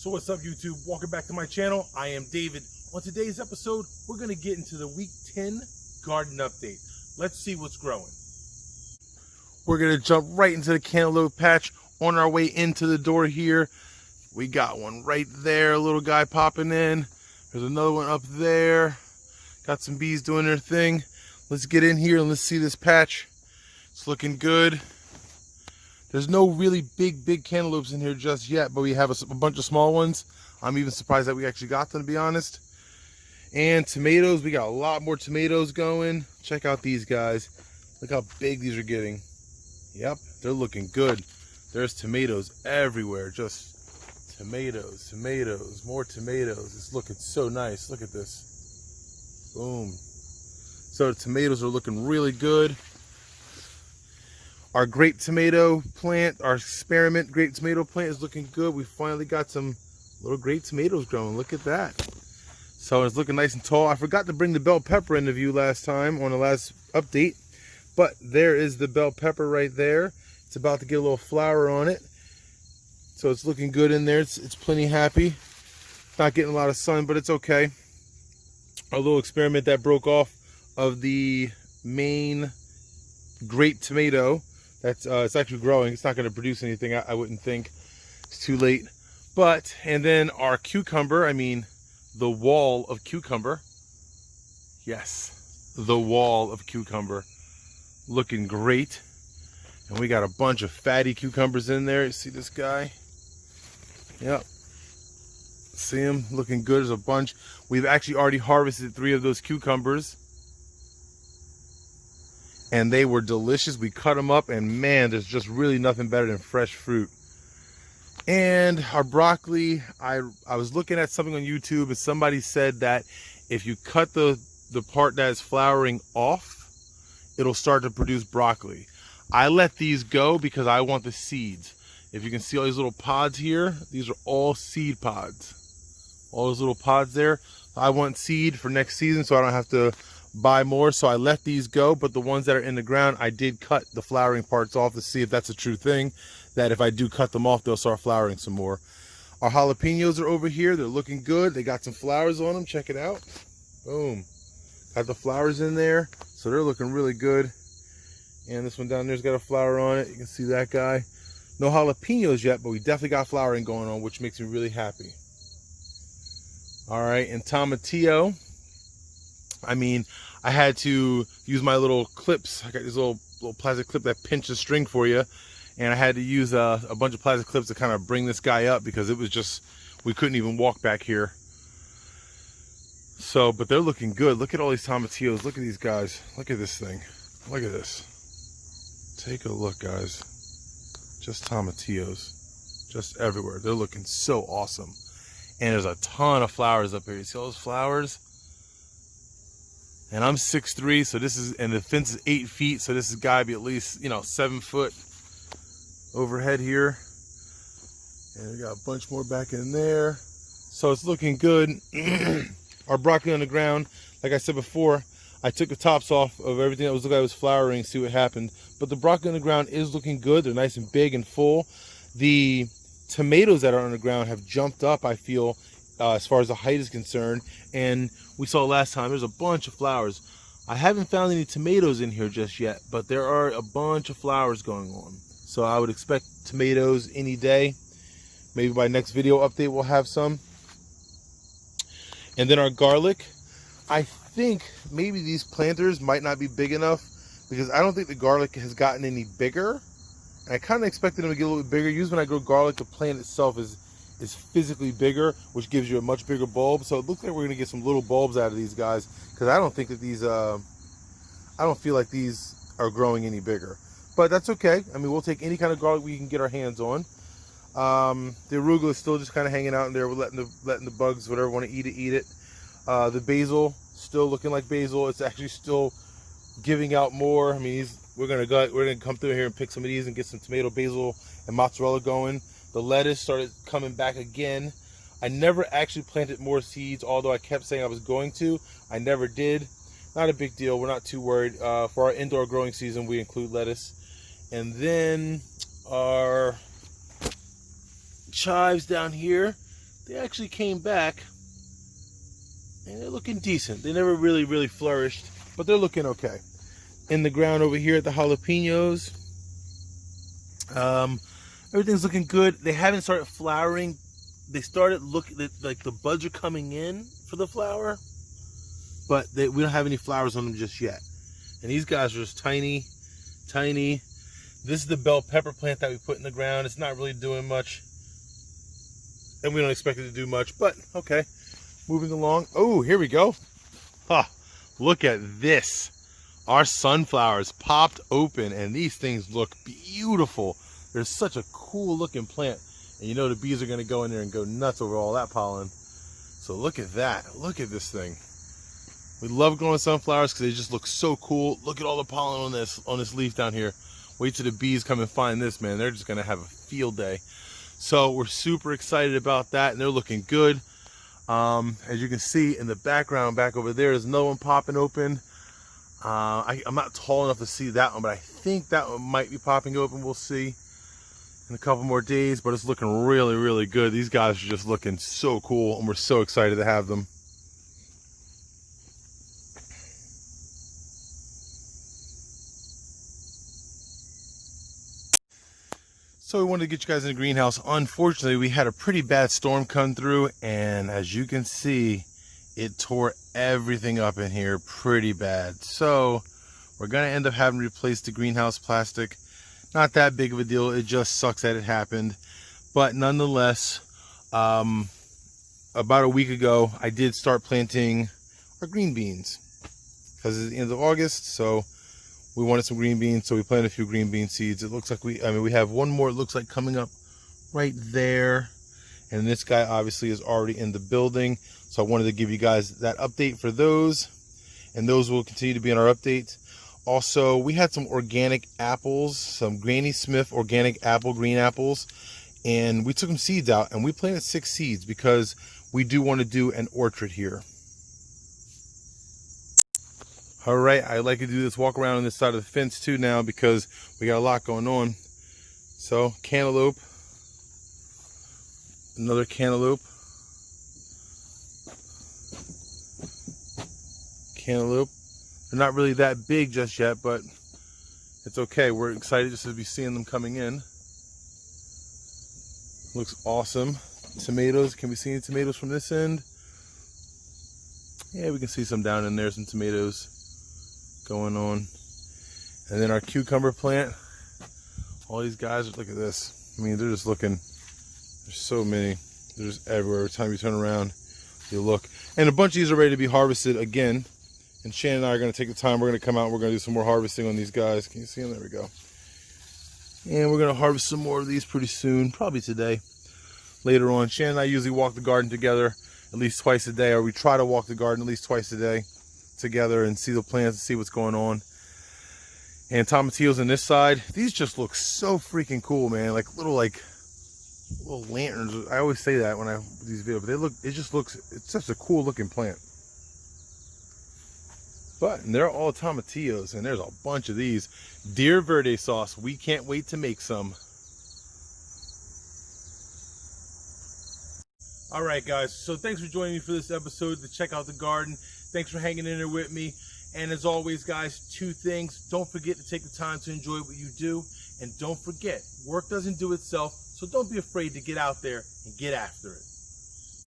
So what's up, YouTube? Welcome back to my channel. I am David. On today's episode, we're going to get into the week 10 garden update. Let's see what's growing. We're going to jump right into the cantaloupe patch. On our way into the door here, we got one right there, a little guy popping in. There's another one up there. Got some bees doing their thing. Let's get in here and let's see this patch. It's looking good. There's no really big cantaloupes in here just yet, but we have a bunch of small ones. I'm even surprised that we actually got them, to be honest. And tomatoes, we got a lot more tomatoes going. Check out these guys. Look how big these are getting. Yep, they're looking good. There's tomatoes everywhere. Just tomatoes, more tomatoes. It's looking so nice. Look at this. Boom. So the tomatoes are looking really good. Our grape tomato plant, our experiment grape tomato plant is looking good. We finally got some little grape tomatoes growing. Look at that. So it's looking nice and tall. I forgot to bring the bell pepper into view last time on the last update, but there is the bell pepper right there. It's about to get a little flower on it. So it's looking good in there. It's plenty happy. Not getting a lot of sun, but it's okay. Our little experiment that broke off of the main grape tomato. That's it's actually growing. It's not going to produce anything, I wouldn't think. It's too late. But, and then our cucumber, I mean, the wall of cucumber. Yes, the wall of cucumber. Looking great. And we got a bunch of fatty cucumbers in there. You see this guy? Yep. See him? Looking good. There's a bunch. We've actually already harvested 3 of those cucumbers. And they were delicious. We cut them up, and man, there's just really nothing better than fresh fruit. And our broccoli, I was looking at something on YouTube, and somebody said that if you cut the part that is flowering off, it'll start to produce broccoli. I let these go because I want the seeds. If you can see all these little pods here, these are all seed pods. All those little pods there. I want seed for next season, so I don't have to buy more, so I let these go, but the ones that are in the ground, I did cut the flowering parts off to see if that's a true thing, that if I do cut them off, they'll start flowering some more. Our jalapenos are over here. They're looking good. They got some flowers on them. Check it out. Boom. Got the flowers in there, so they're looking really good. And this one down there's got a flower on it. You can see that guy. No jalapenos yet, but we definitely got flowering going on, which makes me really happy. All right, and tomatillo. I mean, I had to use my little clips. I got this little plastic clip that pinches string for you, and I had to use a bunch of plastic clips to kind of bring this guy up because it was just, we couldn't even walk back here. So, but they're looking good. Look at all these tomatillos. Look at these guys. Look at this thing. Look at this. Take a look, guys. Just tomatillos. Just everywhere. They're looking so awesome. And there's a ton of flowers up here. You see all those flowers? And I'm 6'3", so this is, and the fence is 8 feet, so this has got to be at least, 7 foot overhead here. And we got a bunch more back in there. So it's looking good. Our broccoli on the ground, like I said before, I took the tops off of everything that was looking like it was flowering, see what happened. But the broccoli on the ground is looking good. They're nice and big and full. The tomatoes that are on the ground have jumped up, I feel, as far as the height is concerned. And we saw last time, there's a bunch of flowers. I haven't found any tomatoes in here just yet, but there are a bunch of flowers going on. So I would expect tomatoes any day. Maybe by next video update we'll have some. And then our garlic, I think maybe these planters might not be big enough because I don't think the garlic has gotten any bigger. And I kind of expected them to get a little bit bigger. Usually when I grow garlic, the plant itself is physically bigger, which gives you a much bigger bulb. So it looks like we're gonna get some little bulbs out of these guys because I don't think that these, I don't feel like these are growing any bigger. But that's okay. I mean, we'll take any kind of garlic we can get our hands on. The arugula is still just kind of hanging out in there. We're letting the bugs, whatever want to eat it. The basil still looking like basil. It's actually still giving out more. I mean, we're gonna come through here and pick some of these and get some tomato, basil, and mozzarella going. The lettuce started coming back again. I never actually planted more seeds, although I kept saying I was going to. I never did. Not a big deal. We're not too worried. For our indoor growing season, we include lettuce. And then our chives down here, they actually came back and they're looking decent. They never really flourished, but they're looking okay. In the ground over here at the jalapenos, everything's looking good. They haven't started flowering. They started looking like the buds are coming in for the flower, but we don't have any flowers on them just yet. And these guys are just tiny. This is the bell pepper plant that we put in the ground. It's not really doing much, and we don't expect it to do much, but okay. Moving along. Oh, here we go. Look at this. Our sunflowers popped open, and these things look beautiful. They're such a cool looking plant, and you know the bees are going to go in there and go nuts over all that pollen. So look at that. Look at this thing. We love growing sunflowers because they just look so cool. Look at all the pollen on this leaf down here. Wait till the bees come and find this, man. They're just going to have a field day. So we're super excited about that, and they're looking good. As you can see in the background back over there, there's another one popping open. I'm not tall enough to see that one, but I think that one might be popping open. We'll see in a couple more days, but it's looking really good. These guys are just looking so cool, and we're so excited to have them. So we wanted to get you guys in the greenhouse. Unfortunately, we had a pretty bad storm come through, and as you can see, it tore everything up in here pretty bad. So we're gonna end up having to replace the greenhouse plastic. Not that big of a deal. It just sucks that it happened. But nonetheless, about a week ago, I did start planting our green beans because it's the end of August, so we wanted some green beans, so we planted a few green bean seeds. It looks like we have one more, it looks like, coming up right there. And this guy obviously is already in the building. So I wanted to give you guys that update for those. And those will continue to be in our update. Also, we had some organic apples, some Granny Smith organic apple, green apples. And we took some seeds out and we planted 6 seeds because we do want to do an orchard here. All right, I like to do this walk around on this side of the fence too now because we got a lot going on. So cantaloupe, another cantaloupe, They're not really that big just yet, but it's okay. We're excited just to be seeing them coming in. Looks awesome. Tomatoes, can we see any tomatoes from this end? Yeah, we can see some down in there, some tomatoes going on. And then our cucumber plant, all these guys, look at this. I mean, they're just looking, there's so many, they're just everywhere. Every time you turn around, you look. And a bunch of these are ready to be harvested again. And Shannon and I are going to take the time, we're going to come out and we're going to do some more harvesting on these guys. Can you see them? There we go. And we're going to harvest some more of these pretty soon, probably today, later on. Shannon and I usually walk the garden together at least twice a day, or we try to walk the garden at least twice a day together and see the plants and see what's going on. And tomatillos on this side, these just look so freaking cool, man. Like little lanterns. I always say that when I do these videos, but they look, it just looks, it's such a cool looking plant. But they're all tomatillos, and there's a bunch of these. Deer Verde sauce, we can't wait to make some. All right, guys, so thanks for joining me for this episode to check out the garden. Thanks for hanging in there with me. And as always, guys, 2 things. Don't forget to take the time to enjoy what you do. And don't forget, work doesn't do itself, so don't be afraid to get out there and get after it.